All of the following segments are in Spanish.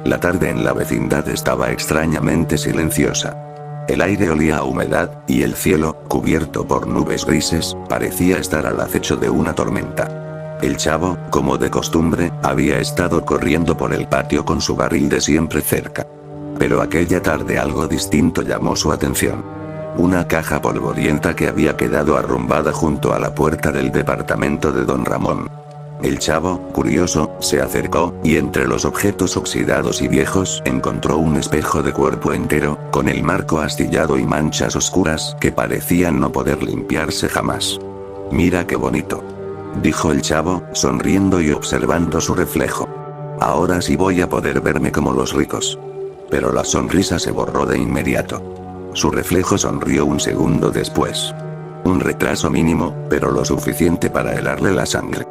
La tarde en la vecindad estaba extrañamente silenciosa. El aire olía a humedad, y el cielo, cubierto por nubes grises, parecía estar al acecho de una tormenta. El chavo, como de costumbre, había estado corriendo por el patio con su barril de siempre cerca. Pero aquella tarde algo distinto llamó su atención. Una caja polvorienta que había quedado arrumbada junto a la puerta del departamento de don Ramón. El chavo, curioso, se acercó, y entre los objetos oxidados y viejos encontró un espejo de cuerpo entero, con el marco astillado y manchas oscuras que parecían no poder limpiarse jamás. «Mira qué bonito», dijo el chavo, sonriendo y observando su reflejo. «Ahora sí voy a poder verme como los ricos». Pero la sonrisa se borró de inmediato. Su reflejo sonrió un segundo después. Un retraso mínimo, pero lo suficiente para helarle la sangre.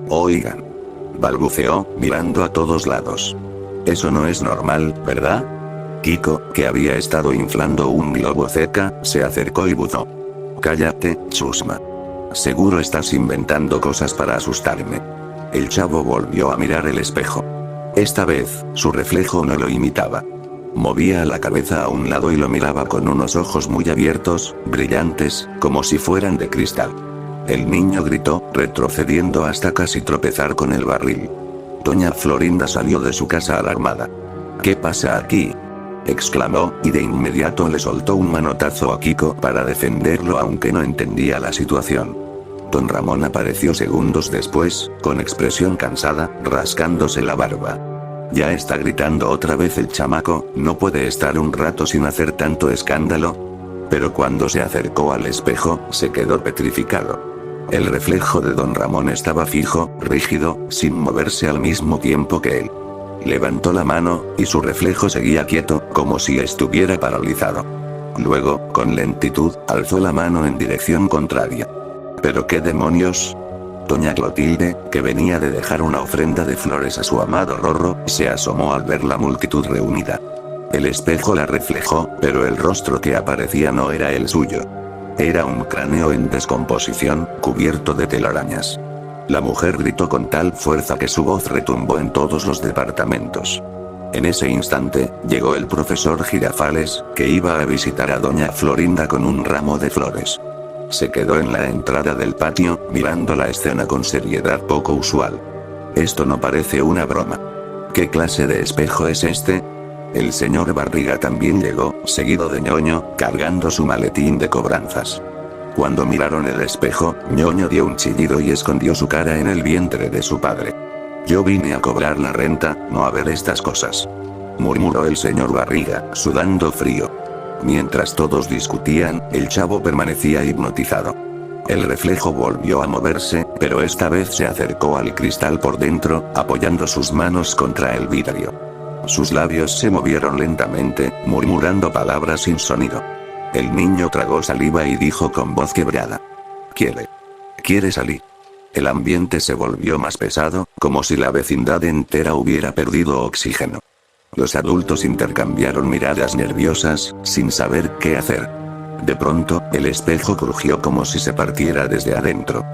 «Oigan», balbuceó, mirando a todos lados. «Eso no es normal, ¿verdad?». Kiko, que había estado inflando un globo cerca, se acercó y buzó. «Cállate, chusma. Seguro estás inventando cosas para asustarme». El chavo volvió a mirar el espejo. Esta vez, su reflejo no lo imitaba. Movía la cabeza a un lado y lo miraba con unos ojos muy abiertos, brillantes, como si fueran de cristal. El niño gritó, retrocediendo hasta casi tropezar con el barril. Doña Florinda salió de su casa alarmada. «¿Qué pasa aquí?», exclamó, y de inmediato le soltó un manotazo a Kiko para defenderlo aunque no entendía la situación. Don Ramón apareció segundos después, con expresión cansada, rascándose la barba. «¿Ya está gritando otra vez el chamaco? ¿No puede estar un rato sin hacer tanto escándalo?». Pero cuando se acercó al espejo, se quedó petrificado. El reflejo de don Ramón estaba fijo, rígido, sin moverse al mismo tiempo que él. Levantó la mano, y su reflejo seguía quieto, como si estuviera paralizado. Luego, con lentitud, alzó la mano en dirección contraria. «¿Pero qué demonios?». Doña Clotilde, que venía de dejar una ofrenda de flores a su amado Rorro, se asomó al ver la multitud reunida. El espejo la reflejó, pero el rostro que aparecía no era el suyo. Era un cráneo en descomposición, cubierto de telarañas. La mujer gritó con tal fuerza que su voz retumbó en todos los departamentos. En ese instante, llegó el profesor Girafales, que iba a visitar a doña Florinda con un ramo de flores. Se quedó en la entrada del patio, mirando la escena con seriedad poco usual. «Esto no parece una broma. ¿Qué clase de espejo es este?». El señor Barriga también llegó, seguido de Ñoño, cargando su maletín de cobranzas. Cuando miraron el espejo, Ñoño dio un chillido y escondió su cara en el vientre de su padre. «Yo vine a cobrar la renta, no a ver estas cosas», murmuró el señor Barriga, sudando frío. Mientras todos discutían, el chavo permanecía hipnotizado. El reflejo volvió a moverse, pero esta vez se acercó al cristal por dentro, apoyando sus manos contra el vidrio. Sus labios se movieron lentamente, murmurando palabras sin sonido. El niño tragó saliva y dijo con voz quebrada: «¿Quiere salir?». El ambiente se volvió más pesado, como si la vecindad entera hubiera perdido oxígeno. Los adultos intercambiaron miradas nerviosas, sin saber qué hacer. De pronto, el espejo crujió como si se partiera desde adentro.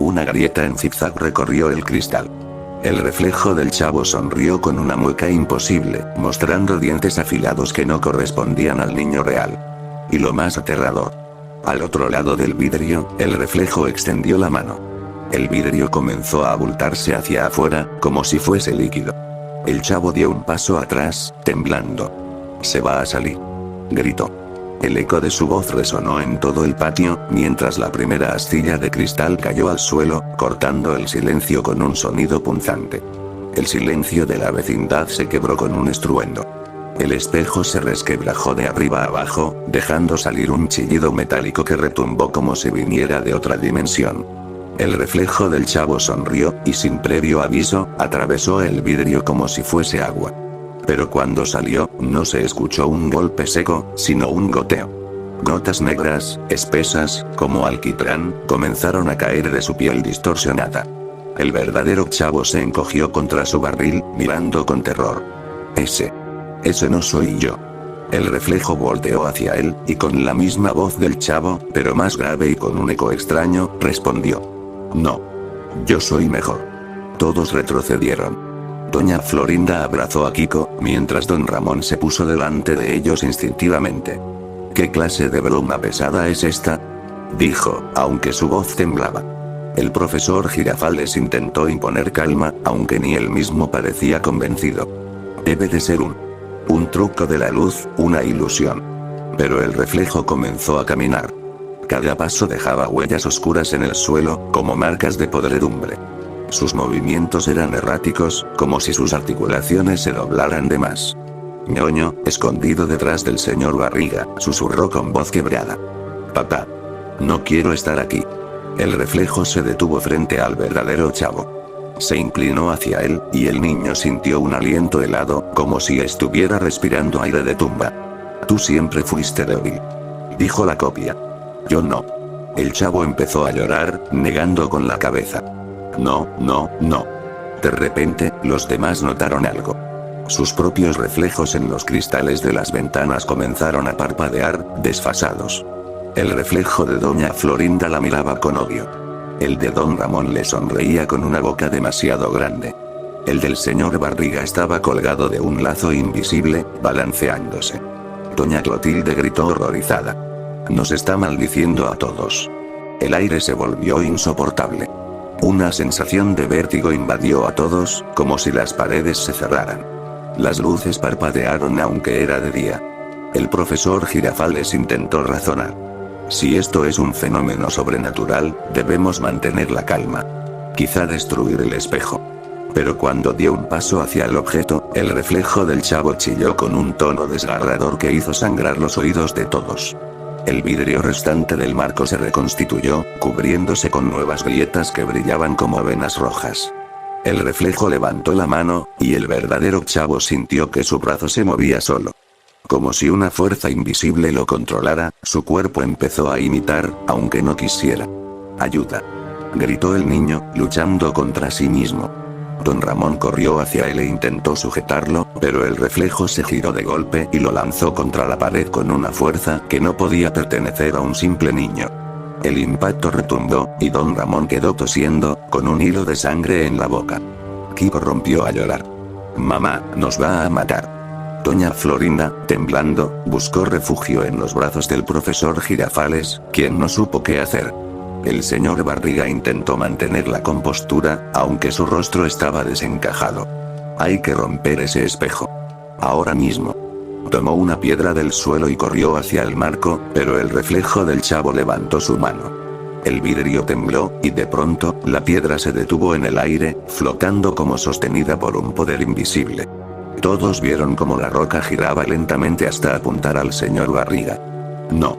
Una grieta en zigzag recorrió el cristal. El reflejo del chavo sonrió con una mueca imposible, mostrando dientes afilados que no correspondían al niño real. Y lo más aterrador: al otro lado del vidrio, el reflejo extendió la mano. El vidrio comenzó a abultarse hacia afuera, como si fuese líquido. El chavo dio un paso atrás, temblando. «Se va a salir», gritó. El eco de su voz resonó en todo el patio, mientras la primera astilla de cristal cayó al suelo, cortando el silencio con un sonido punzante. El silencio de la vecindad se quebró con un estruendo. El espejo se resquebrajó de arriba a abajo, dejando salir un chillido metálico que retumbó como si viniera de otra dimensión. El reflejo del chavo sonrió, y sin previo aviso, atravesó el vidrio como si fuese agua. Pero cuando salió, no se escuchó un golpe seco, sino un goteo. Gotas negras, espesas, como alquitrán, comenzaron a caer de su piel distorsionada. El verdadero chavo se encogió contra su barril, mirando con terror. Ese no soy yo». El reflejo volteó hacia él, y con la misma voz del chavo, pero más grave y con un eco extraño, respondió: «No. Yo soy mejor». Todos retrocedieron. Doña Florinda abrazó a Kiko, mientras don Ramón se puso delante de ellos instintivamente. ¿Qué clase de broma pesada es esta?, dijo, aunque su voz temblaba. El profesor Girafales intentó imponer calma, aunque ni él mismo parecía convencido. Debe de ser un truco de la luz, una ilusión. Pero el reflejo comenzó a caminar. Cada paso dejaba huellas oscuras en el suelo, como marcas de podredumbre. Sus movimientos eran erráticos, como si sus articulaciones se doblaran de más. Ñoño, escondido detrás del señor Barriga, susurró con voz quebrada. Papá. No quiero estar aquí. El reflejo se detuvo frente al verdadero chavo. Se inclinó hacia él, y el niño sintió un aliento helado, como si estuviera respirando aire de tumba. Tú siempre fuiste débil, dijo la copia. Yo no. El chavo empezó a llorar, negando con la cabeza. No, no, no. De repente, los demás notaron algo. Sus propios reflejos en los cristales de las ventanas comenzaron a parpadear, desfasados. El reflejo de doña Florinda la miraba con odio. El de don Ramón le sonreía con una boca demasiado grande. El del señor Barriga estaba colgado de un lazo invisible, balanceándose. Doña Clotilde gritó horrorizada. Nos está maldiciendo a todos. El aire se volvió insoportable. Una sensación de vértigo invadió a todos, como si las paredes se cerraran. Las luces parpadearon aunque era de día. El profesor Girafales intentó razonar. Si esto es un fenómeno sobrenatural, debemos mantener la calma. Quizá destruir el espejo. Pero cuando dio un paso hacia el objeto, el reflejo del chavo chilló con un tono desgarrador que hizo sangrar los oídos de todos. El vidrio restante del marco se reconstituyó, cubriéndose con nuevas grietas que brillaban como venas rojas. El reflejo levantó la mano, y el verdadero chavo sintió que su brazo se movía solo. Como si una fuerza invisible lo controlara, su cuerpo empezó a imitar, aunque no quisiera. ¡Ayuda!, gritó el niño, luchando contra sí mismo. Don Ramón corrió hacia él e intentó sujetarlo, pero el reflejo se giró de golpe y lo lanzó contra la pared con una fuerza que no podía pertenecer a un simple niño. El impacto retumbó, y don Ramón quedó tosiendo, con un hilo de sangre en la boca. Kiko rompió a llorar. Mamá, nos va a matar. Doña Florinda, temblando, buscó refugio en los brazos del profesor Girafales, quien no supo qué hacer. El señor Barriga intentó mantener la compostura, aunque su rostro estaba desencajado. Hay que romper ese espejo. Ahora mismo. Tomó una piedra del suelo y corrió hacia el marco, pero el reflejo del chavo levantó su mano. El vidrio tembló, y de pronto, la piedra se detuvo en el aire, flotando como sostenida por un poder invisible. Todos vieron cómo la roca giraba lentamente hasta apuntar al señor Barriga. No,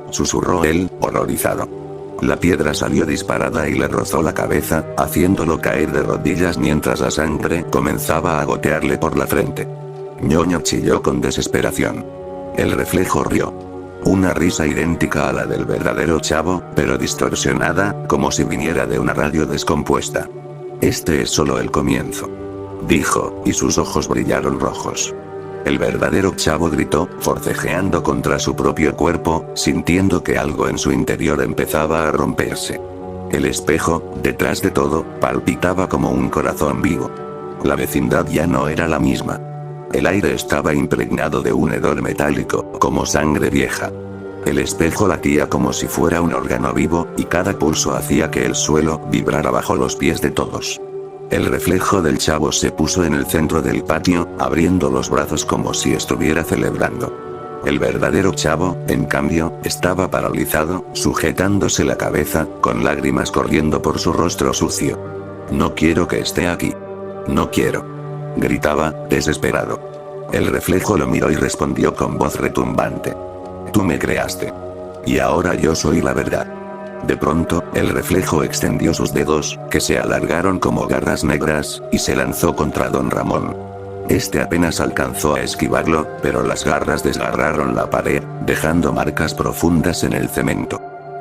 susurró él, horrorizado. La piedra salió disparada y le rozó la cabeza, haciéndolo caer de rodillas mientras la sangre comenzaba a gotearle por la frente. Ñoño chilló con desesperación. El reflejo rió. Una risa idéntica a la del verdadero chavo, pero distorsionada, como si viniera de una radio descompuesta. Este es solo el comienzo, dijo, y sus ojos brillaron rojos. El verdadero chavo gritó, forcejeando contra su propio cuerpo, sintiendo que algo en su interior empezaba a romperse. El espejo, detrás de todo, palpitaba como un corazón vivo. La vecindad ya no era la misma. El aire estaba impregnado de un hedor metálico, como sangre vieja. El espejo latía como si fuera un órgano vivo, y cada pulso hacía que el suelo vibrara bajo los pies de todos. El reflejo del chavo se puso en el centro del patio, abriendo los brazos como si estuviera celebrando. El verdadero chavo, en cambio, estaba paralizado, sujetándose la cabeza, con lágrimas corriendo por su rostro sucio. No quiero que esté aquí. No quiero, gritaba, desesperado. El reflejo lo miró y respondió con voz retumbante. Tú me creaste. Y ahora yo soy la verdad. De pronto, el reflejo extendió sus dedos, que se alargaron como garras negras, y se lanzó contra don Ramón. Este apenas alcanzó a esquivarlo, pero las garras desgarraron la pared, dejando marcas profundas en el cemento.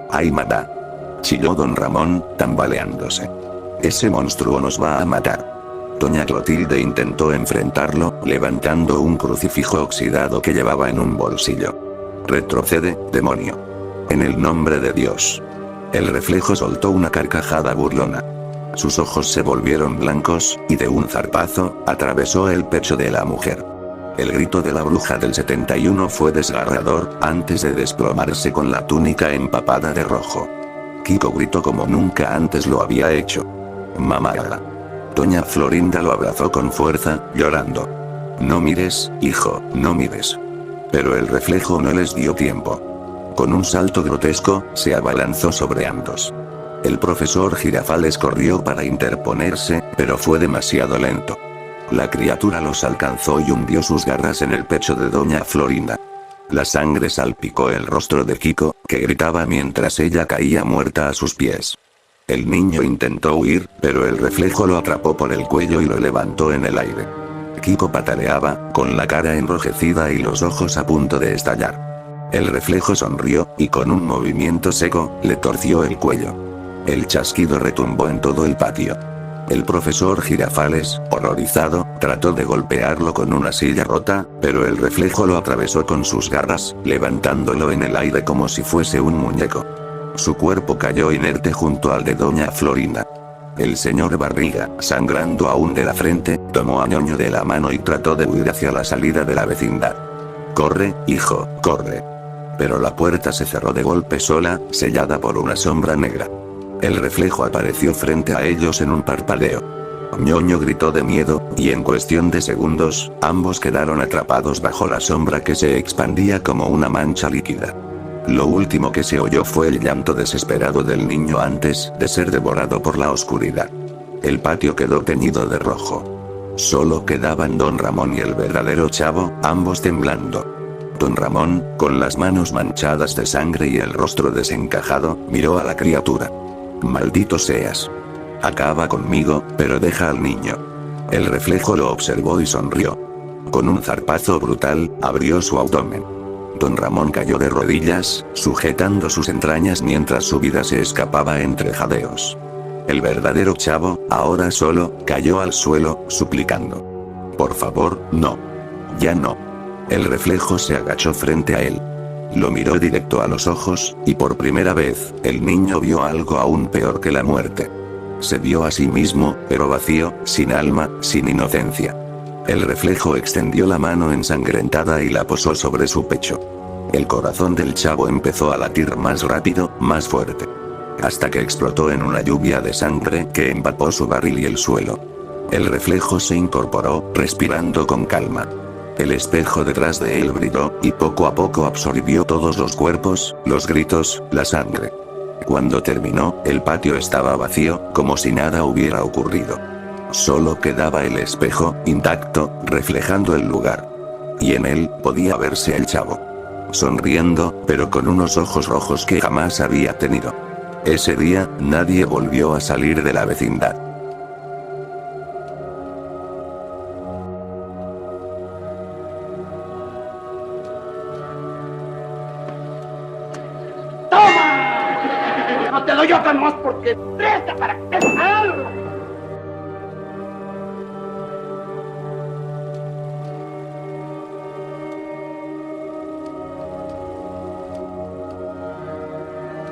¡Ay, mamá!, chilló don Ramón, tambaleándose. Ese monstruo nos va a matar. Doña Clotilde intentó enfrentarlo, levantando un crucifijo oxidado que llevaba en un bolsillo. Retrocede, demonio. En el nombre de Dios. El reflejo soltó una carcajada burlona. Sus ojos se volvieron blancos, y de un zarpazo, atravesó el pecho de la mujer. El grito de la bruja del 71 fue desgarrador, antes de desplomarse con la túnica empapada de rojo. Kiko gritó como nunca antes lo había hecho. ¡Mamá! Doña Florinda lo abrazó con fuerza, llorando. No mires, hijo, no mires. Pero el reflejo no les dio tiempo. Con un salto grotesco, se abalanzó sobre ambos. El profesor Girafales corrió para interponerse, pero fue demasiado lento. La criatura los alcanzó y hundió sus garras en el pecho de Doña Florinda. La sangre salpicó el rostro de Kiko, que gritaba mientras ella caía muerta a sus pies. El niño intentó huir, pero el reflejo lo atrapó por el cuello y lo levantó en el aire. Kiko pataleaba, con la cara enrojecida y los ojos a punto de estallar. El reflejo sonrió, y con un movimiento seco, le torció el cuello. El chasquido retumbó en todo el patio. El profesor Girafales, horrorizado, trató de golpearlo con una silla rota, pero el reflejo lo atravesó con sus garras, levantándolo en el aire como si fuese un muñeco. Su cuerpo cayó inerte junto al de Doña Florinda. El señor Barriga, sangrando aún de la frente, tomó a Ñoño de la mano y trató de huir hacia la salida de la vecindad. «Corre, hijo, corre». Pero la puerta se cerró de golpe sola, sellada por una sombra negra. El reflejo apareció frente a ellos en un parpadeo. Ñoño gritó de miedo, y en cuestión de segundos, ambos quedaron atrapados bajo la sombra que se expandía como una mancha líquida. Lo último que se oyó fue el llanto desesperado del niño antes de ser devorado por la oscuridad. El patio quedó teñido de rojo. Solo quedaban Don Ramón y el verdadero Chavo, ambos temblando. Don Ramón, con las manos manchadas de sangre y el rostro desencajado, miró a la criatura. «Maldito seas. Acaba conmigo, pero deja al niño». El reflejo lo observó y sonrió. Con un zarpazo brutal, abrió su abdomen. Don Ramón cayó de rodillas, sujetando sus entrañas mientras su vida se escapaba entre jadeos. El verdadero Chavo, ahora solo, cayó al suelo, suplicando. «Por favor, no. Ya no». El reflejo se agachó frente a él. Lo miró directo a los ojos, y por primera vez, el niño vio algo aún peor que la muerte. Se vio a sí mismo, pero vacío, sin alma, sin inocencia. El reflejo extendió la mano ensangrentada y la posó sobre su pecho. El corazón del Chavo empezó a latir más rápido, más fuerte. Hasta que explotó en una lluvia de sangre que empapó su barril y el suelo. El reflejo se incorporó, respirando con calma. El espejo detrás de él brilló, y poco a poco absorbió todos los cuerpos, los gritos, la sangre. Cuando terminó, el patio estaba vacío, como si nada hubiera ocurrido. Solo quedaba el espejo, intacto, reflejando el lugar. Y en él, podía verse el Chavo. Sonriendo, pero con unos ojos rojos que jamás había tenido. Ese día, nadie volvió a salir de la vecindad. ¡Toma! No te doy otra más porque presta para que te salga.